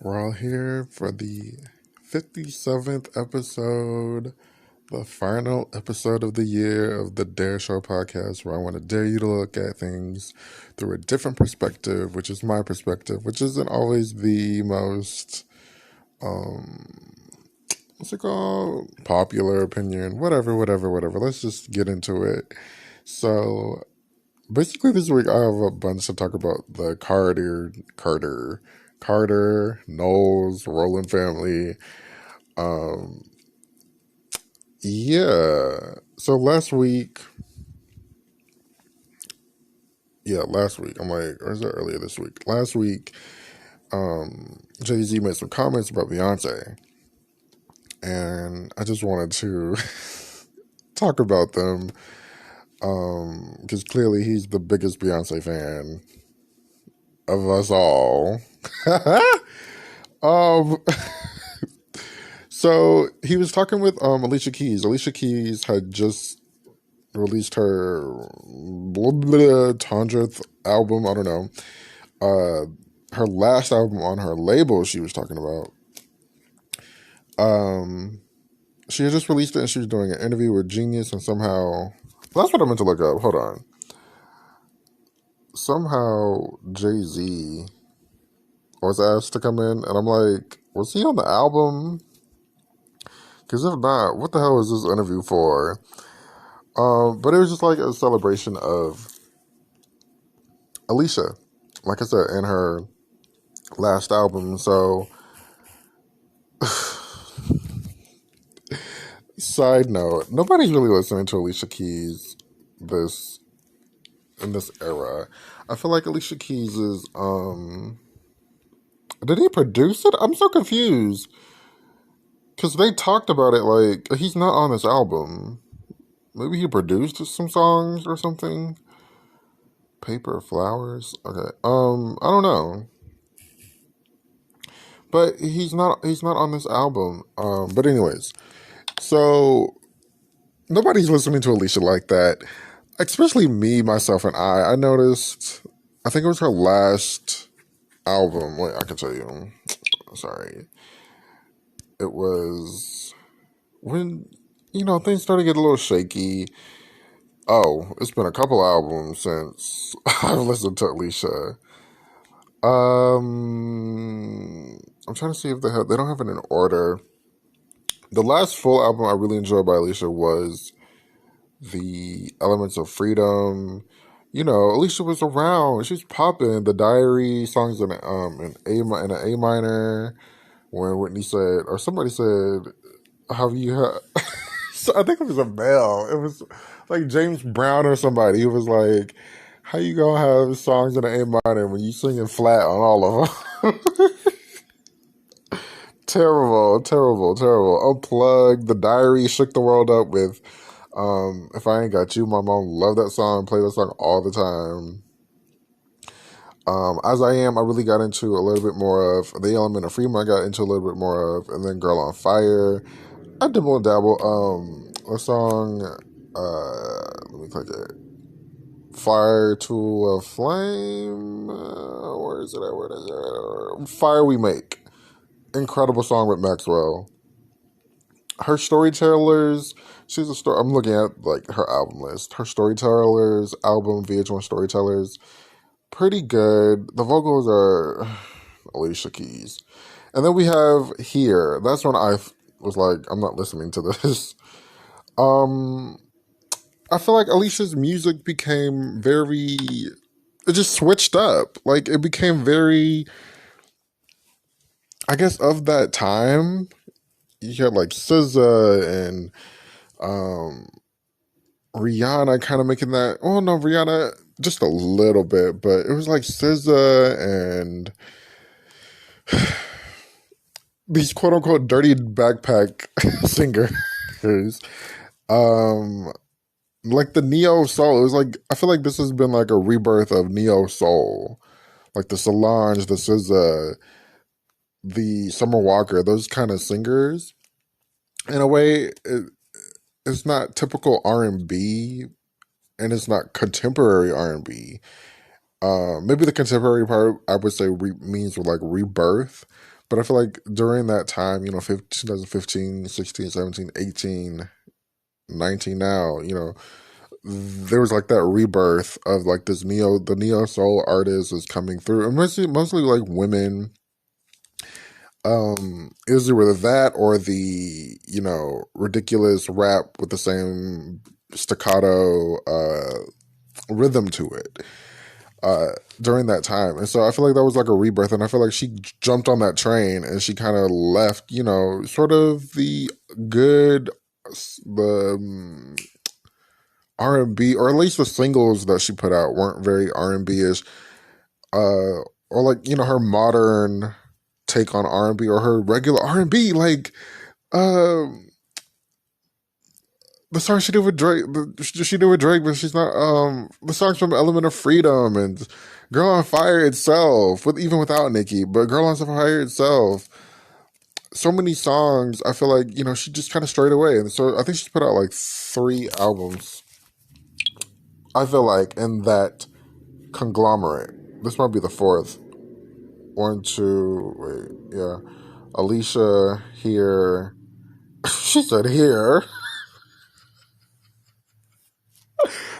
We're all here for the 57th episode, the final episode of the year of the Dare Show podcast, where I want to dare you to look at things through a different perspective, which is my perspective, which isn't always the most, what's it called? Popular opinion, whatever. Let's just get into it. So, basically, this week I have a bunch to talk about the Carter, Knowles, Rowland family. Um, yeah. So last week, I'm like, or is it earlier this week? Last week, Jay-Z made some comments about Beyonce, and I just wanted to talk about them, because clearly he's the biggest Beyonce fan of us all. um, so he was talking with Alicia Keys. Alicia Keys had just released her 100th album. I don't know. Uh, her last album on her label she was talking about. She had just released it and she was doing an interview with Genius, and somehow that's what I meant to look up. Hold on. Somehow Jay-Z was asked to come in, and I'm like, was he on the album? Because if not, what the hell is this interview for? But it was just like a celebration of Alicia, like I said, in her last album. So, side note, nobody's really listening to Alicia Keys this in this era. I feel like Alicia Keys is did he produce it? I'm so confused. Cause they talked about it like he's not on this album. Maybe he produced some songs or something. Paper Flowers. Okay. I don't know. But he's not on this album. But anyways, so nobody's listening to Alicia like that. Especially me, myself, and I. I noticed, I think it was her last album. Wait, I can tell you. Sorry. It was when, things started to get a little shaky. Oh, it's been a couple albums since I've listened to Alicia. I'm trying to see if they don't have it in order. The last full album I really enjoyed by Alicia was The Elements of Freedom. Alicia was around. She was popping. The Diary songs in an A minor. When Whitney said, or somebody said, "Have you had?" So I think it was a male. It was like James Brown or somebody. He was like, "How you gonna have songs in an A minor when you singing flat on all of them?" Terrible. Unplugged. The Diary shook the world up with If I Ain't Got You. My mom loved that song, play that song all the time. As I Am, I really got into a little bit more of. The Element of Freedom, I got into a little bit more of. And then Girl on Fire. I dibble and dabble. A song, let me click it. Fire to a Flame. Where is it? Fire We Make. Incredible song with Maxwell. Her Storytellers, she's a story. I'm looking at like her album list. Her Storytellers album, VH1 Storytellers, pretty good. The vocals are Alicia Keys, and then we have Here. That's when I was like, I'm not listening to this. Um, I feel like Alicia's music became very. It just switched up. Like it became very. I guess of that time, you had like SZA and um Rihanna kind of making that. Oh no, Rihanna just a little bit, but it was like SZA and these quote unquote dirty backpack singers. Um, like the neo soul. It was like I feel like this has been like a rebirth of neo soul, like the Solange, the SZA, the Summer Walker, those kind of singers. In a way, it's not typical R&B, and it's not contemporary R&B. Maybe the contemporary part I would say means like rebirth, But I feel like during that time, 2015, 16, 17, 18, 19 now, there was like that rebirth of like the neo soul artist is coming through. And mostly like women. It was either that or the, ridiculous rap with the same staccato rhythm to it uh, during that time. And so I feel like that was like a rebirth. And I feel like she jumped on that train and she kind of left, sort of the good, the R&B, or at least the singles that she put out weren't very R&B-ish. Or like, her modern take on R&B or her regular R&B. Like, um, the song she did with Drake, she did with Drake, but she's not. The songs from Element of Freedom and Girl on Fire itself, even without Nicki, but Girl on Fire itself. So many songs. I feel like she just kind of strayed away, and so I think she's put out like 3 albums. I feel like in that conglomerate. This might be the fourth. One, two, wait, yeah. Alicia here. She said here.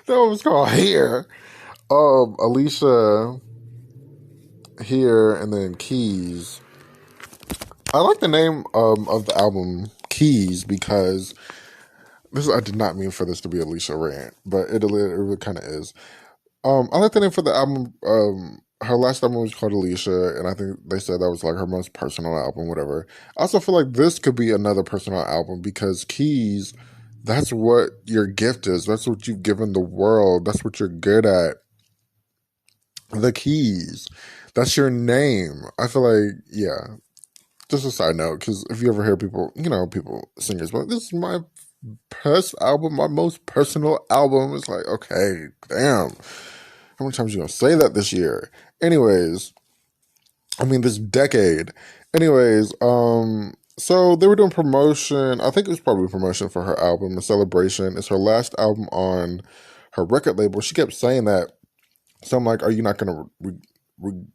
That was called here. Alicia here, and then Keys. I like the name of the album Keys because I did not mean for this to be Alicia rant, but it really kind of is. I like the name for the album. Her last album was called Alicia, and I think they said that was like her most personal album, whatever. I also feel like this could be another personal album because Keys, that's what your gift is. That's what you've given the world. That's what you're good at. The Keys. That's your name. I feel like, yeah. Just a side note, because if you ever hear people, people singers, but this is my best album, my most personal album. It's like, okay, damn. How many times are you gonna say that this year? Anyways, I mean this decade. Anyways, so they were doing promotion. I think it was probably promotion for her album, A Celebration. It's her last album on her record label. She kept saying that. So I'm like, are you not gonna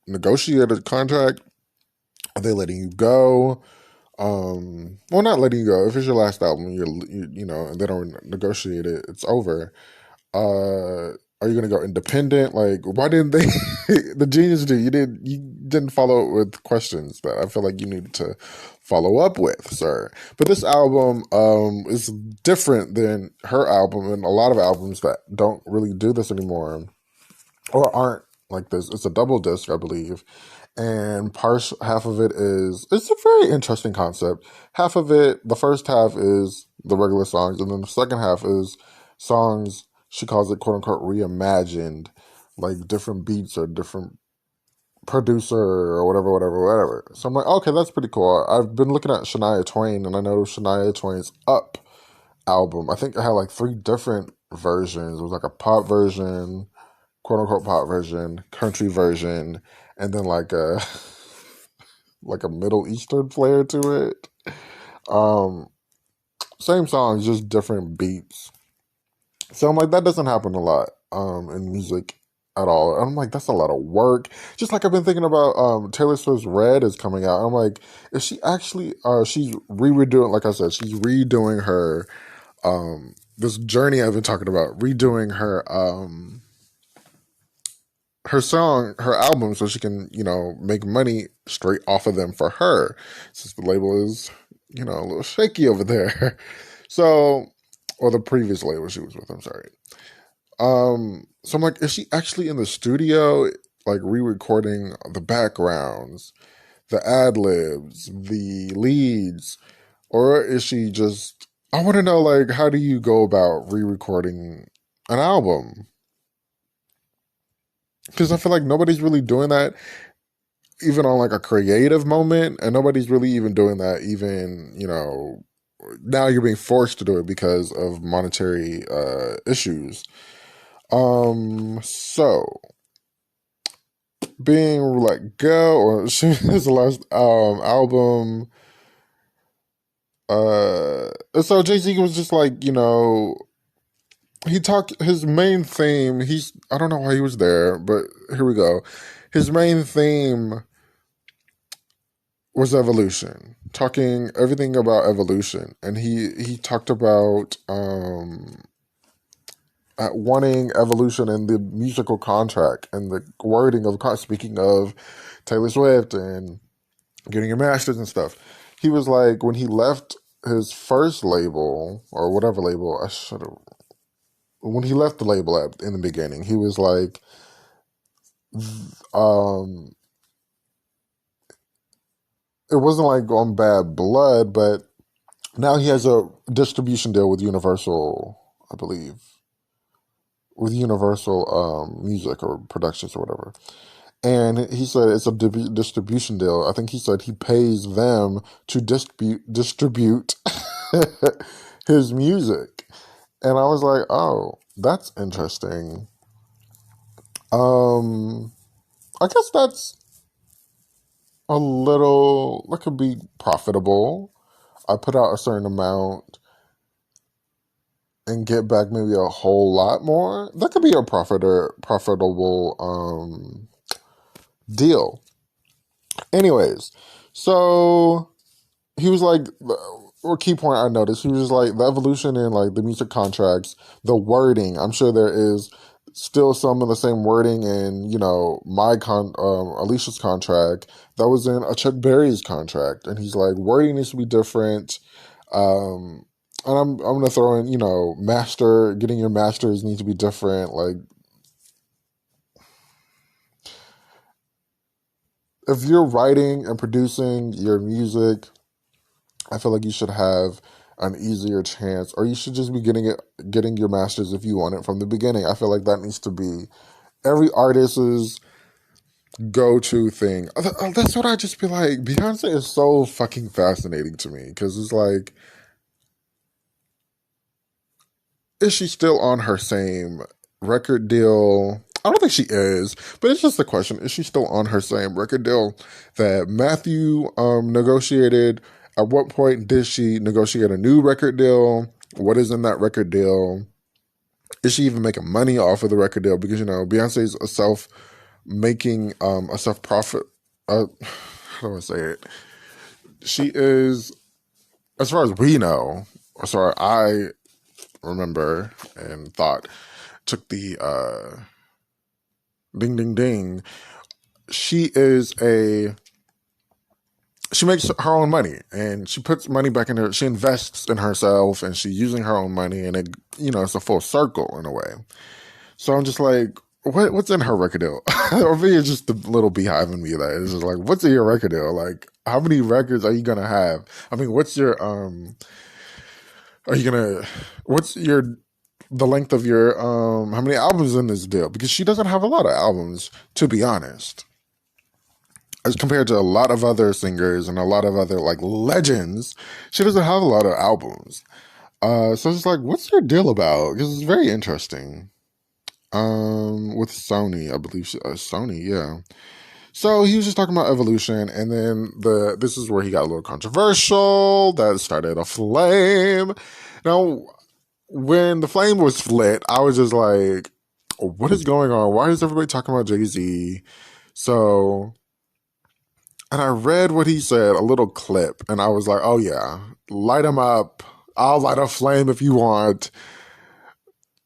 negotiate a contract? Are they letting you go? Well, not letting you go. If it's your last album, and they don't negotiate it, it's over. Are you gonna go independent? Like, why didn't they? The genius do you didn't follow it with questions that I feel like you needed to follow up with, sir. But this album is different than her album and a lot of albums that don't really do this anymore or aren't like this. It's a double disc, I believe, and half of it it's a very interesting concept. Half of it, the first half is the regular songs, and then the second half is songs. She calls it "quote unquote" reimagined, like different beats or different producer or whatever. So I'm like, okay, that's pretty cool. I've been looking at Shania Twain, and I know Shania Twain's Up album. I think it had like 3 different versions. It was like a pop version, quote unquote pop version, country version, and then like a like a Middle Eastern flair to it. Um, Same songs, just different beats. So I'm like, that doesn't happen a lot in music at all. And I'm like, that's a lot of work. Just like I've been thinking about Taylor Swift's Red is coming out. I'm like, is she actually she's redoing, like I said, she's redoing her this journey I've been talking about, redoing her song, her album, so she can, make money straight off of them for her, since the label is, a little shaky over there. So, or the previous label she was with, I'm sorry. So I'm like, is she actually in the studio, like re-recording the backgrounds, the ad libs, the leads, or is she just? I want to know, like, how do you go about re-recording an album? Because I feel like nobody's really doing that, even on like a creative moment, and nobody's really even doing that. Even now you're being forced to do it because of monetary issues. So being let go, or his last album. So Jay-Z was just like, he talked his main theme. I don't know why he was there, but here we go. His main theme was evolution, talking everything about evolution, and he talked about wanting evolution in the musical contract and the wording of speaking of Taylor Swift and getting your masters and stuff. He was like, when he left his first label or whatever label, I should have. When he left the label in the beginning, he was like, um, it wasn't like on bad blood, but now he has a distribution deal with Universal, I believe, with Universal Music or Productions or whatever. And he said it's a distribution deal. I think he said he pays them to distribute his music. And I was like, oh, that's interesting. Um, I guess that's a little, that could be profitable. I put out a certain amount and get back maybe a whole lot more. That could be a profitable deal. Anyways, so he was like, or key point I noticed, he was like the evolution in like the music contracts, the wording. I'm sure there is still some of the same wording in, you know, Alicia's contract that was in a Chuck Berry's contract, and he's like, wording needs to be different. Um, and I'm gonna throw in, you know, getting your masters needs to be different. Like, if you're writing and producing your music, I feel like you should have an easier chance, or you should just be getting your masters if you want it from the beginning. I feel like that needs to be every artist's go-to thing. That's what I just be like. Beyonce is so fucking fascinating to me because it's like, is she still on her same record deal? I don't think she is, but it's just a question. Is she still on her same record deal that Matthew negotiated? At what point did she negotiate a new record deal? What is in that record deal? Is she even making money off of the record deal? Because, you know, Beyonce's a self profit. How do I say it? She is, as far as we know, as far as I remember and thought, took the ding ding ding. She is a she makes her own money and she puts money back in her. She invests in herself and she's using her own money, and it, you know, it's a full circle in a way. So I'm just like, what's in her record deal? Or maybe it's just the little beehive in me that is just like, what's in your record deal? Like, how many records are you gonna have? I mean, what's your are you gonna what's your the length of your how many albums in this deal? Because she doesn't have a lot of albums, to be honest, as compared to a lot of other singers and a lot of other like legends. She doesn't have a lot of albums. So it's like, what's your deal about? Because it's very interesting. With Sony, I believe Sony, yeah. So he was just talking about evolution, and then this is where he got a little controversial. That started a flame. Now, when the flame was lit, I was just like, "What is going on? Why is everybody talking about Jay-Z?" So, and I read what he said, a little clip, and I was like, "Oh yeah, light him up. I'll light a flame if you want."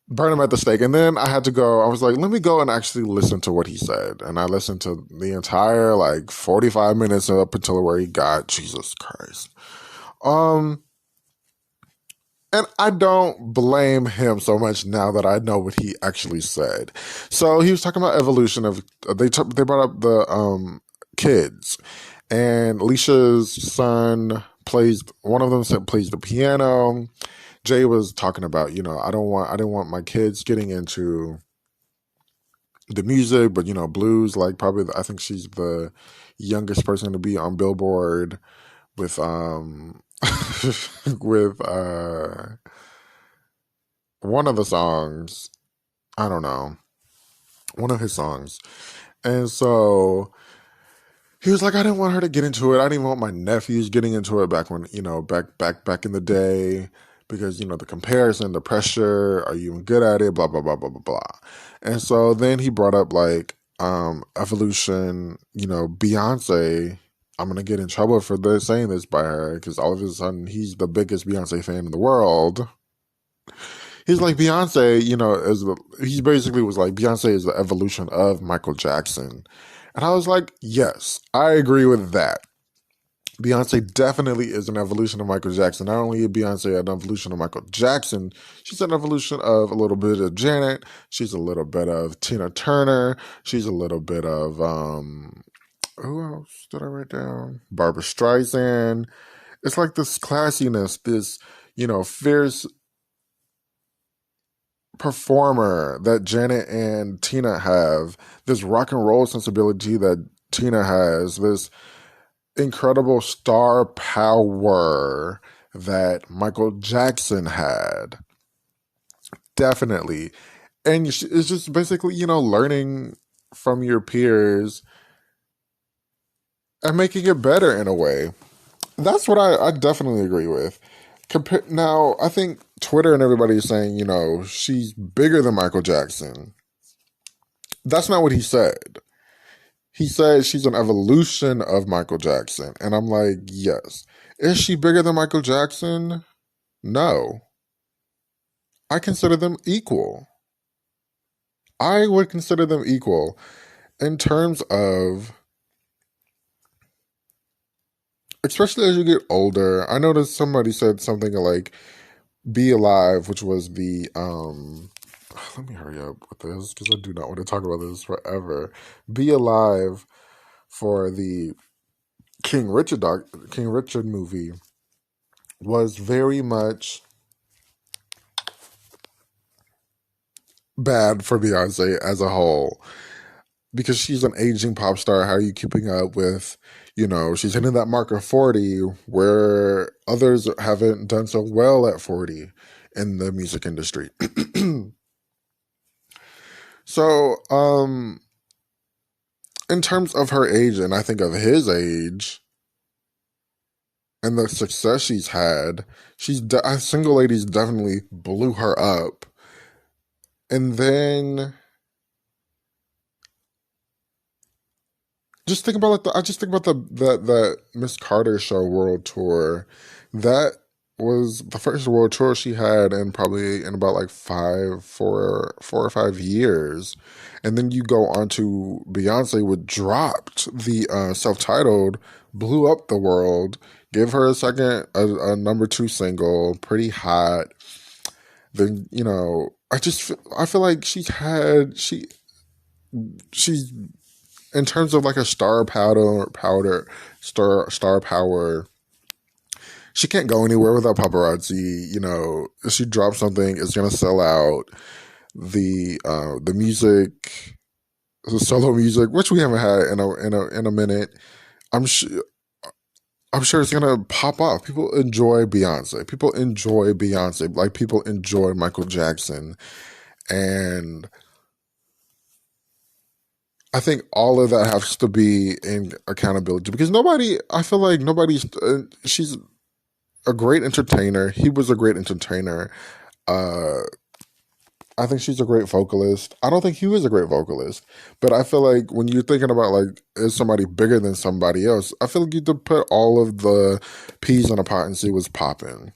Burn him at the stake. And then I had to go, I was like, let me go and actually listen to what he said. And I listened to the entire like 45 minutes up until where he got, Jesus Christ. Um, and I don't blame him so much now that I know what he actually said. So he was talking about evolution of, they brought up the kids, and Alicia's son plays, one of them said plays the piano. Jay was talking about, you know, I didn't want my kids getting into the music, but, you know, blues, like probably I think she's the youngest person to be on Billboard with with one of the songs. I don't know, one of his songs. And so he was like, I didn't want her to get into it. I didn't want my nephews getting into it back when, you know, back in the day, because, you know, the comparison, the pressure, are you even good at it? Blah, blah, blah, blah, blah, blah. And so then he brought up like evolution, you know, Beyonce. I'm gonna get in trouble for this saying this by her because all of a sudden he's the biggest Beyonce fan in the world. He's like Beyonce, he basically was like Beyonce is the evolution of Michael Jackson, and I was like, yes, I agree with that. Beyonce definitely is an evolution of Michael Jackson. Not only is Beyonce an evolution of Michael Jackson, she's an evolution of a little bit of Janet. She's a little bit of Tina Turner. She's a little bit of who else did I write down? Barbara Streisand. It's like this classiness, this fierce performer that Janet and Tina have. This rock and roll sensibility that Tina has. This incredible star power that Michael Jackson had. Definitely. And it's just basically, learning from your peers and making it better in a way. That's what I definitely agree with. Now, I think Twitter and everybody is saying, she's bigger than Michael Jackson. That's not what he said. He said she's an evolution of Michael Jackson. And I'm like, yes. Is she bigger than Michael Jackson? No. I consider them equal. I would consider them equal in terms of, especially as you get older. I noticed somebody said something like Be Alive, which was the, let me hurry up with this because I do not want to talk about this forever. Be Alive for the King Richard movie was very much bad for Beyonce as a whole because she's an aging pop star. How are you keeping up with, she's hitting that mark of 40 where others haven't done so well at 40 in the music industry. So, in terms of her age, and I think of his age and the success she's had, Single Ladies definitely blew her up. And then just think about the Miss Carter Show World Tour. That was the first world tour she had in about like 4 or 5 years. And then you go on to Beyonce with Dropped, the self-titled, blew up the world, gave her a number 2 single, Pretty Hot. Then, I feel like she's in terms of like a star power, she can't go anywhere without paparazzi. If she drops something, it's gonna sell out. The music, the solo music, which we haven't had in a minute. I'm sure it's gonna pop off. People enjoy Beyonce. People enjoy Beyonce. Like people enjoy Michael Jackson, and I think all of that has to be in accountability because I feel like she's a great entertainer. He was a great entertainer. I think she's a great vocalist. I don't think he was a great vocalist, but I feel like when you're thinking about like, is somebody bigger than somebody else? I feel like you have to put all of the peas in a pot and see what's popping.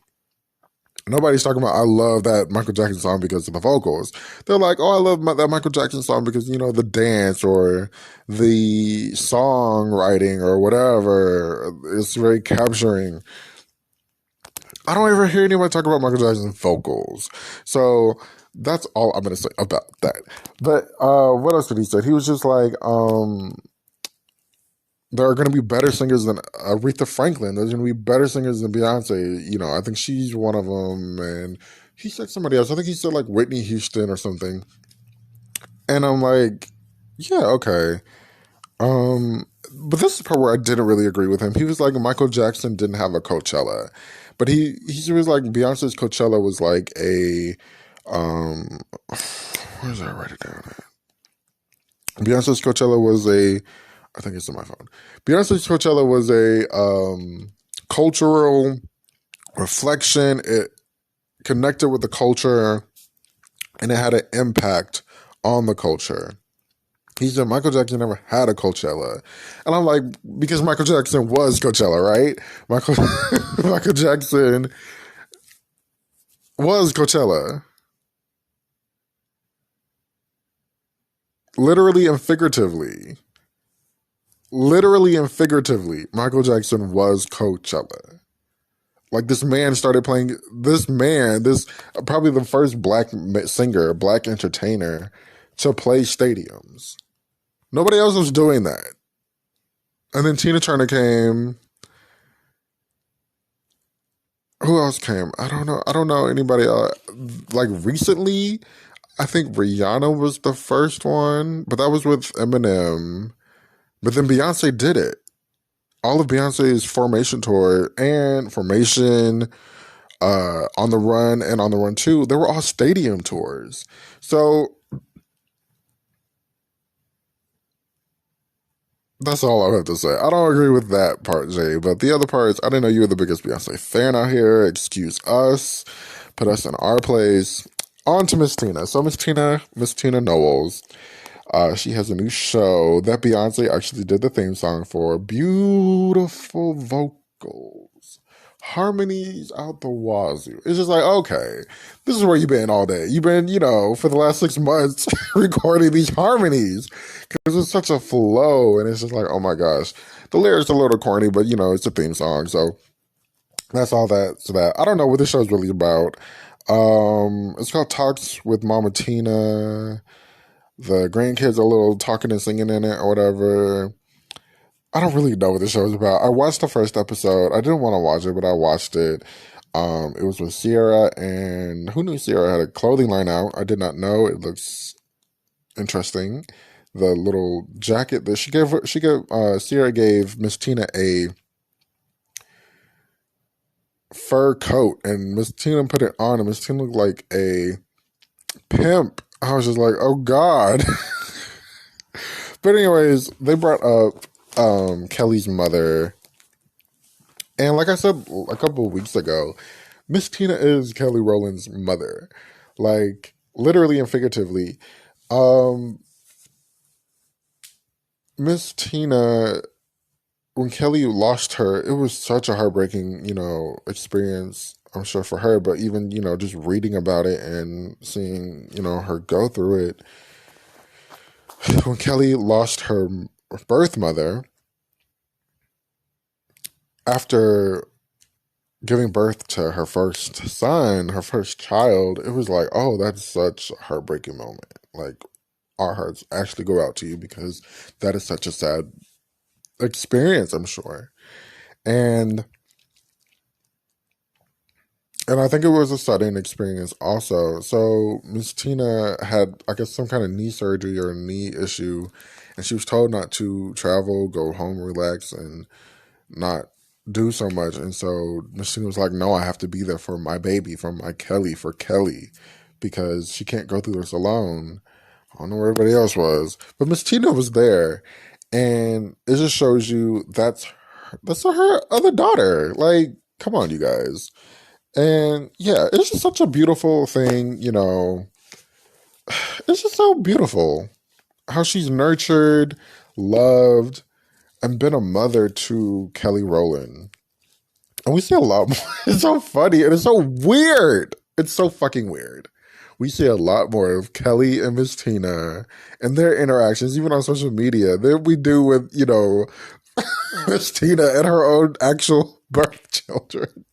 Nobody's talking about, I love that Michael Jackson song because of the vocals. They're like, oh, I love that Michael Jackson song because, the dance or the songwriting or whatever. It's very capturing. I don't ever hear anybody talk about Michael Jackson's vocals. So that's all I'm going to say about that. But what else did he say? He was just like, there are going to be better singers than Aretha Franklin. There's going to be better singers than Beyonce. I think she's one of them. And he said somebody else. I think he said like Whitney Houston or something. And I'm like, yeah, okay. But this is the part where I didn't really agree with him. He was like, Michael Jackson didn't have a Coachella. But he was like, Beyonce's Coachella was like a, where did I write it down at? Beyonce's Coachella was I think it's on my phone. Beyonce's Coachella was a cultural reflection. It connected with the culture, and it had an impact on the culture. He said Michael Jackson never had a Coachella. And I'm like, because Michael Jackson was Coachella, right? Michael Michael Jackson was Coachella. Literally and figuratively. Literally and figuratively, Michael Jackson was Coachella. Like this man started playing. This probably the first black singer, black entertainer to play stadiums. Nobody else was doing that. And then Tina Turner came. Who else came? I don't know. I don't know anybody else. Like recently, I think Rihanna was the first one, but that was with Eminem. But then Beyonce did it. All of Beyonce's Formation tour and Formation, On the Run and On the Run 2, they were all stadium tours. So that's all I have to say. I don't agree with that part, Jay, but the other parts, I didn't know you were the biggest Beyonce fan out here. Excuse us. Put us in our place. On to Miss Tina. So Miss Tina Knowles. She has a new show that Beyonce actually did the theme song for. Beautiful vocals. Harmonies out the wazoo. It's just like, okay, this is where you've been all day. You've been, for the last 6 months recording these harmonies because it's such a flow. And it's just like, oh my gosh. The lyrics are a little corny, but, it's a theme song. So that's all that. So that. I don't know what this show's really about. It's called Talks with Mama Tina. The grandkids are a little talking and singing in it or whatever. I don't really know what the show is about. I watched the first episode. I didn't want to watch it, but I watched it. It was with Sierra, and who knew Sierra had a clothing line out? I did not know. It looks interesting. The little jacket that Sierra gave Miss Tina a fur coat, and Miss Tina put it on, and Miss Tina looked like a pimp. I was just like, oh God. But anyways, they brought up Kelly's mother. And like I said a couple of weeks ago, Miss Tina is Kelly Rowland's mother. Like, literally and figuratively. Miss Tina, when Kelly lost her, it was such a heartbreaking, experience, I'm sure, for her. But even, just reading about it and seeing, her go through it. When Kelly lost her birth mother, after giving birth to her first son, her first child, it was like, oh, that's such a heartbreaking moment. Like, our hearts actually go out to you because that is such a sad experience, I'm sure. And I think it was a sudden experience also. So Miss Tina had, I guess, some kind of knee surgery or knee issue, and she was told not to travel, go home, relax, and not do so much. And so Miss Tina was like, no, I have to be there for my baby, for Kelly, because she can't go through this alone. I don't know where everybody else was, but Miss Tina was there, and it just shows you that's her other daughter. Like, come on, you guys. And yeah, it's just such a beautiful thing, It's just so beautiful how she's nurtured, loved, and been a mother to Kelly Rowland. And we see a lot more. It's so funny and it's so weird. It's so fucking weird. We see a lot more of Kelly and Miss Tina and their interactions, even on social media, than we do with, Miss Tina and her own actual birth children.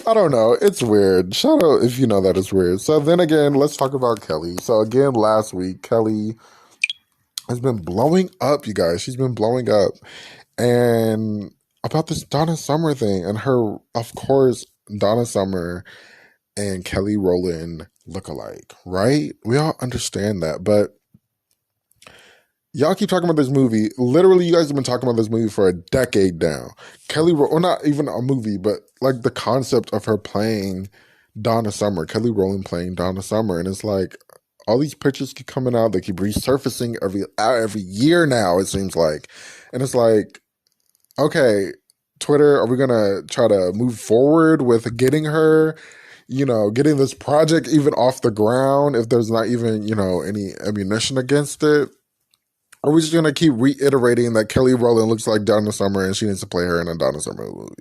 I don't know. It's weird. Shout out if you know that it's weird. So then again, let's talk about Kelly. So again, last week, Kelly has been blowing up, you guys. She's been blowing up. And about this Donna Summer thing. And her, of course, Donna Summer and Kelly Rowland look alike, right? We all understand that. But y'all keep talking about this movie. Literally, you guys have been talking about this movie for a decade now. Or not even a movie, but like the concept of her playing Donna Summer, Kelly Rowland playing Donna Summer. And it's like, all these pictures keep coming out. They keep resurfacing every year now, it seems like. And it's like, okay, Twitter, are we going to try to move forward with getting her, getting this project even off the ground if there's not even, any ammunition against it? Or are we just going to keep reiterating that Kelly Rowland looks like Donna Summer and she needs to play her in a Donna Summer movie?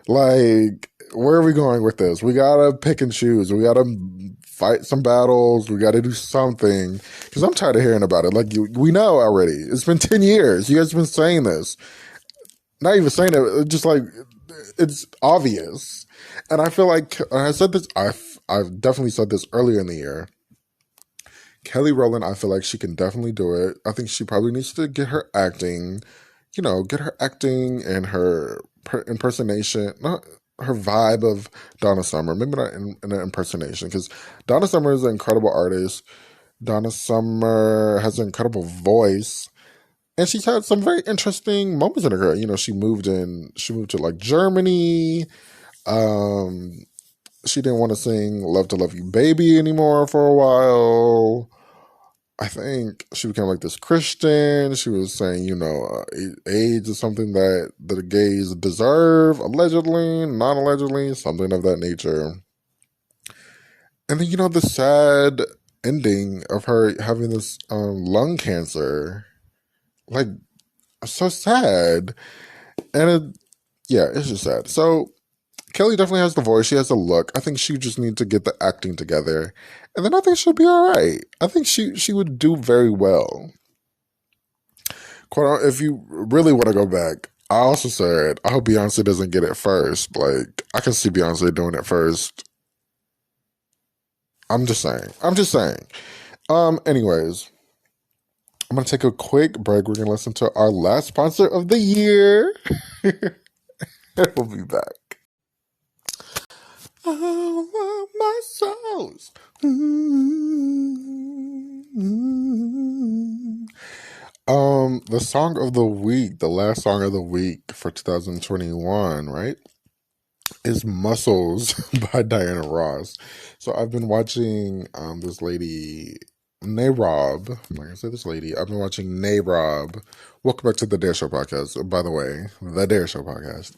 Like, where are we going with this? We got to pick and choose. We got to fight some battles. We got to do something. Because I'm tired of hearing about it. Like, we know already. It's been 10 years. You guys have been saying this. Not even saying it, just like, it's obvious. And I feel like, I said this, I've definitely said this earlier in the year. Kelly Rowland, I feel like she can definitely do it. I think she probably needs to get her acting, get her acting and her impersonation, not her vibe of Donna Summer, maybe not in an impersonation, because Donna Summer is an incredible artist. Donna Summer has an incredible voice. And she's had some very interesting moments in her career. She moved to like Germany. She didn't want to sing Love to Love You Baby anymore for a while. I think she became like this Christian. She was saying, AIDS is something that the gays deserve, allegedly, non allegedly, something of that nature. And then, the sad ending of her having this lung cancer. Like, so sad. And it's just sad. So Kelly definitely has the voice. She has the look. I think she just needs to get the acting together. And then I think she'll be all right. I think she would do very well. If you really want to go back, I also said, I hope Beyonce doesn't get it first. Like, I can see Beyonce doing it first. I'm just saying. Anyways, I'm going to take a quick break. We're going to listen to our last sponsor of the year. We'll be back. Oh, my souls. The song of the week, the last song of the week for 2021, right, is Muscles by Diana Ross. So I've been watching this lady, Nayrob. I'm not going to say this lady. I've been watching Nayrob. Welcome back to the Dare Show podcast, by the way. The Dare Show podcast.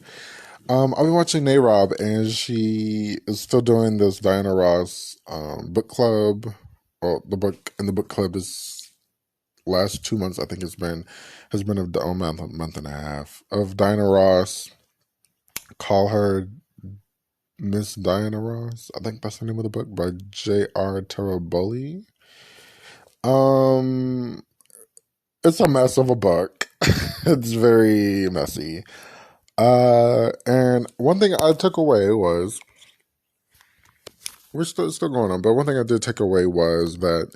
I've been watching Nayrob, and she is still doing this Diana Ross book club. Well, the book club is last 2 months. I think has been a month and a half of Diana Ross. Call Her Miss Diana Ross. I think that's the name of the book, by J.R. Teraboli. It's a mess of a book. It's very messy. And one thing I took away was, we're still going on, but one thing I did take away was that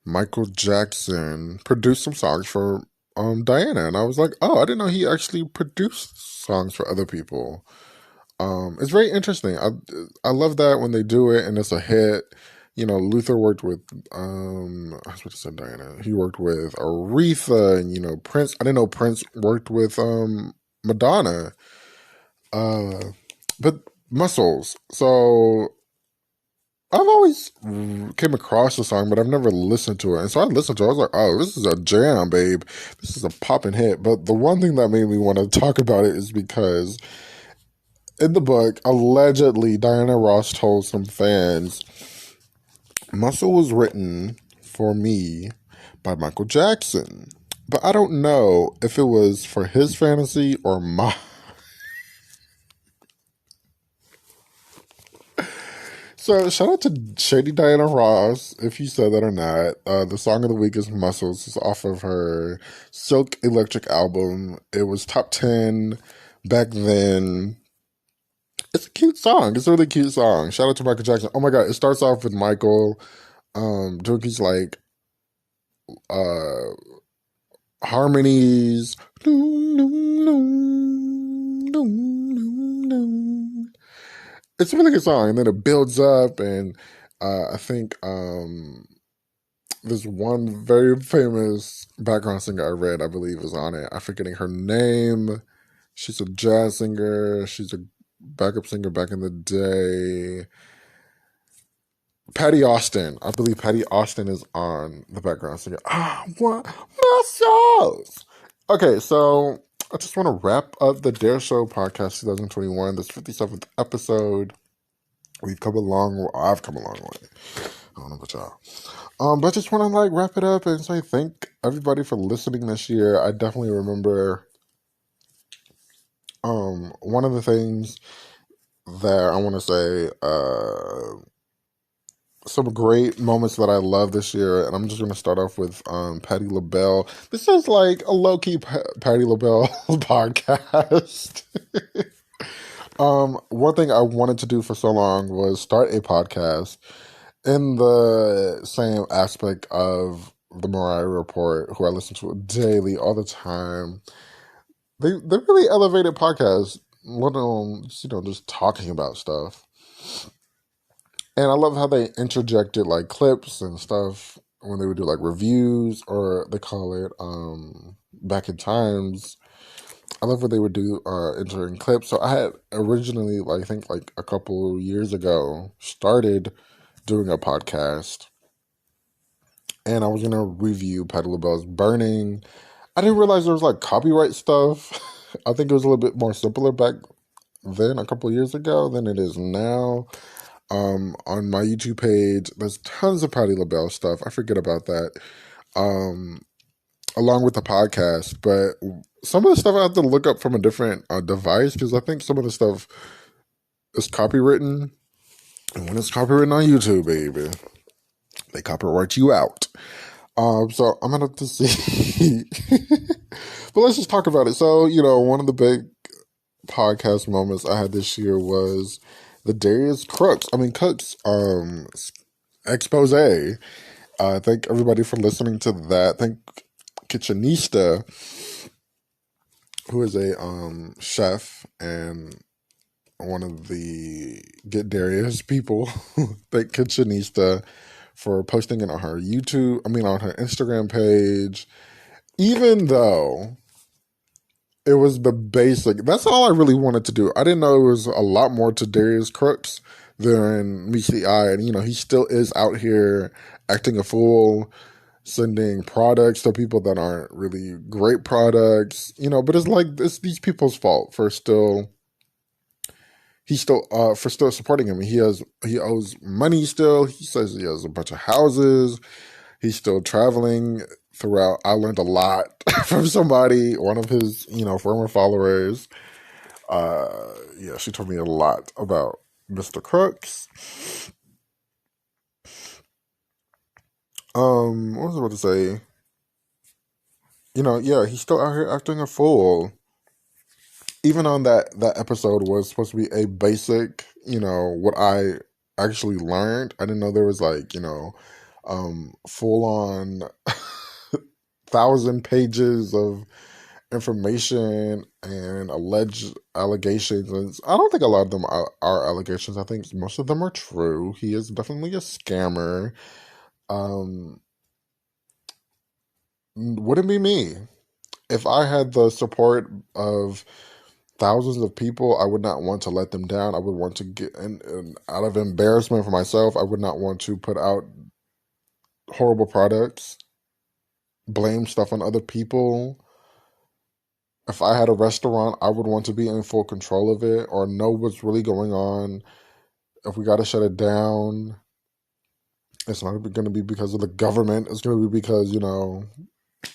Michael Jackson produced some songs for Diana, and I was like, oh, I didn't know he actually produced songs for other people. It's very interesting. I love that when they do it and it's a hit. Luther worked with I was about to say Diana. He worked with Aretha and Prince. I didn't know Prince worked with Madonna. But Muscles. So I've always came across the song, but I've never listened to it. And so I listened to it. I was like, oh, this is a jam, babe. This is a poppin' hit. But the one thing that made me want to talk about it is because in the book, allegedly, Diana Ross told some fans, Muscle was written for me by Michael Jackson. But I don't know if it was for his fantasy or mine. So shout out to Shady Diana Ross, if you said that or not. The song of the week is Muscles. It's off of her Silk Electric album. It was top 10 back then. It's a cute song. It's a really cute song. Shout out to Michael Jackson. Oh my God, it starts off with Michael doing these like harmonies. It's a really good song, and then it builds up, and I think there's one very famous background singer I read, I believe, is on it. I'm forgetting her name. She's a jazz singer. She's a backup singer back in the day. Patty Austin. I believe Patty Austin is on the background singer. I want muscles. Okay, so I just want to wrap up the Dare Show podcast 2021, this 57th episode. We've come a long. I've come a long way. I don't know about y'all. But I just want to like wrap it up and say thank everybody for listening this year. I definitely remember one of the things that I want to say some great moments that I love this year, and I'm just going to start off with Patti LaBelle. This is like a low key Patti LaBelle podcast. One thing I wanted to do for so long was start a podcast in the same aspect of the Mariah Report, who I listen to daily, all the time. They really elevated podcasts, let alone just talking about stuff. And I love how they interjected like clips and stuff when they would do like reviews, or they call it back in times. I love what they would do entering clips. So I had originally, like I think like a couple years ago, started doing a podcast, and I was gonna review Patti LaBelle's Burning. I didn't realize there was like copyright stuff. I think it was a little bit more simpler back then, a couple years ago, than it is now. On my YouTube page, there's tons of Patti LaBelle stuff. I forget about that. Um, Along with the podcast, but some of the stuff I have to look up from a different device, because I think some of the stuff is copywritten. And when it's copywritten on YouTube, baby, they copyright you out. So I'm gonna have to see. But let's just talk about it. So, one of the big podcast moments I had this year was the Darius Cooks expose. Thank everybody for listening to that. Thank Kitchenista, who is a chef and one of the Get Darius people. Thank Kitchenista for posting it on her on her Instagram page. Even though it was the basic, that's all I really wanted to do. I didn't know it was a lot more to Darius Crooks than meets the eye. And, he still is out here acting a fool, sending products to people that aren't really great products, but it's these people's fault for still supporting him. He owes money still. He says he has a bunch of houses. He's still traveling throughout. I learned a lot from somebody, one of his, former followers. She told me a lot about Mr. Crooks. What was I about to say? He's still out here acting a fool. Even on that episode was supposed to be a basic, what I actually learned. I didn't know there was like, full on 1,000 pages of information and alleged allegations. And I don't think a lot of them are allegations. I think most of them are true. He is definitely a scammer. Wouldn't be me. If I had the support of thousands of people, I would not want to let them down. I would want to get, and out of embarrassment for myself, I would not want to put out horrible products, blame stuff on other people. If I had a restaurant, I would want to be in full control of it, or know what's really going on. If we got to shut it down, it's not going to be because of the government. It's going to be because,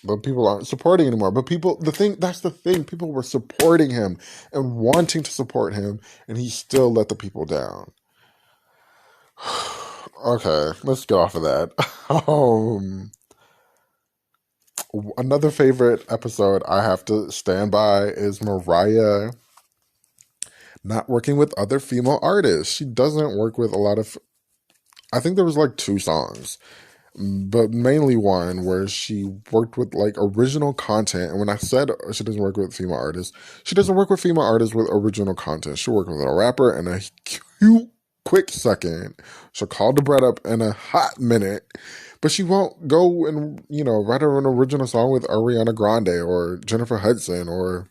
the people aren't supporting anymore. But that's the thing. People were supporting him and wanting to support him, and he still let the people down. Okay, let's get off of that. Another favorite episode I have to stand by is Mariah not working with other female artists. She doesn't work with a lot of. I think there was like 2 songs, but mainly one where she worked with like original content. And when I said she doesn't work with female artists, she doesn't work with female artists with original content. She'll work with a rapper in a cute, quick second. She'll call the bread up in a hot minute, but she won't go and, write her an original song with Ariana Grande or Jennifer Hudson or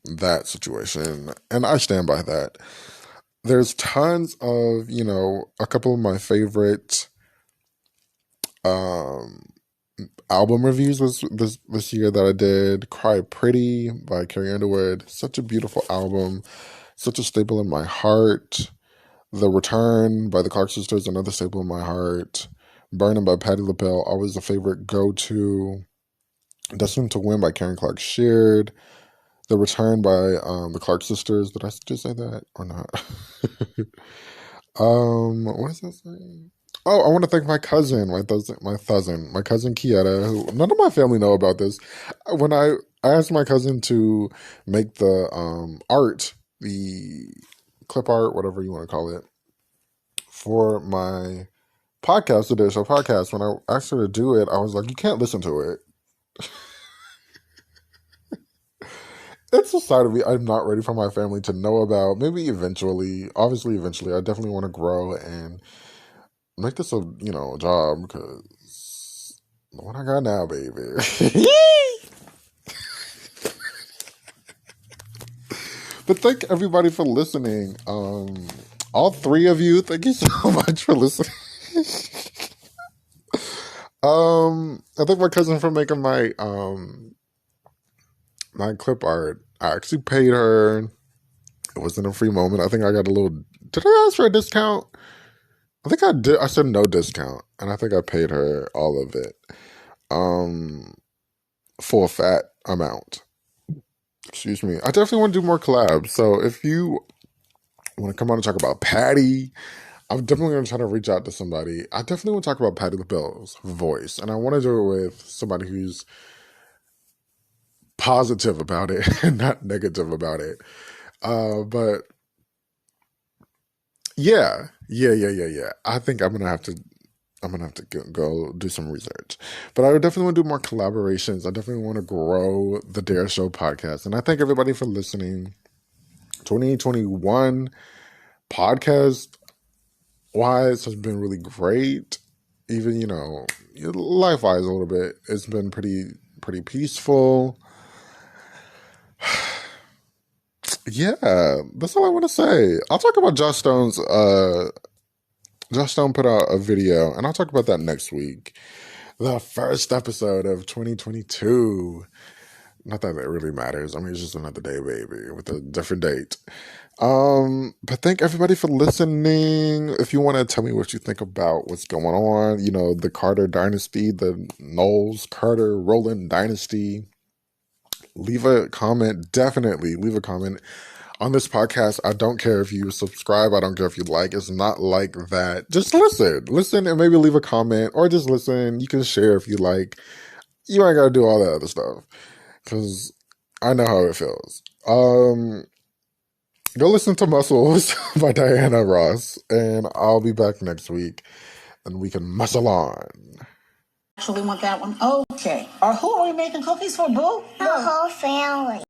that situation. And I stand by that. There's tons of, a couple of my favorite album reviews was this year that I did. Cry Pretty by Carrie Underwood. Such a beautiful album. such a staple in my heart. The Return by the Clark Sisters, another staple in my heart. Burning by Patti LaBelle, always a favorite go-to. Destined to Win by Karen Clark Sheard. The Return by the Clark Sisters. Did I just say that or not? What is that saying? Oh, I want to thank my cousin, my cousin Kieta, who none of my family know about this. When I asked my cousin to make the art, the clip art, whatever you want to call it, for my podcast, the Day Show podcast, when I asked her to do it, I was like, you can't listen to it. It's a side of me I'm not ready for my family to know about. Maybe eventually, obviously, eventually, I definitely want to grow and make this a job, because what I got now, baby. But thank everybody for listening. All three of you, thank you so much for listening. I thank my cousin for making my my clip art. I actually paid her. It wasn't a free moment. I think I got a little. Did I ask for a discount? I think I did. I said no discount, and I think I paid her all of it, full fat amount. Excuse me. I definitely want to do more collabs. So if you want to come on and talk about Patti, I'm definitely going to try to reach out to somebody. I definitely want to talk about Patti LaBelle's voice, and I want to do it with somebody who's positive about it and not negative about it. But yeah. I think I'm gonna have to go do some research. But I definitely want to do more collaborations. I definitely want to grow the Dare Show podcast. And I thank everybody for listening. 2021 podcast wise has been really great. Even, life wise a little bit. It's been pretty peaceful. Yeah, that's all I want to say. I'll talk about Josh Stone's. Josh Stone put out a video, and I'll talk about that next week. The first episode of 2022. Not that it really matters. I mean, it's just another day, baby, with a different date. But thank everybody for listening. If you want to tell me what you think about what's going on, the Carter dynasty, the Knowles Carter Rowland dynasty, leave a comment. Definitely leave a comment on this podcast. I don't care if you subscribe. I don't care if you like. It's not like that. Just listen and maybe leave a comment, or just listen. You can share if you like. You ain't got to do all that other stuff, because I know how it feels. Go listen to Muscles by Diana Ross, and I'll be back next week, and we can muscle on. Actually want that one? Okay. Who are we making cookies for, Boo? The whole family.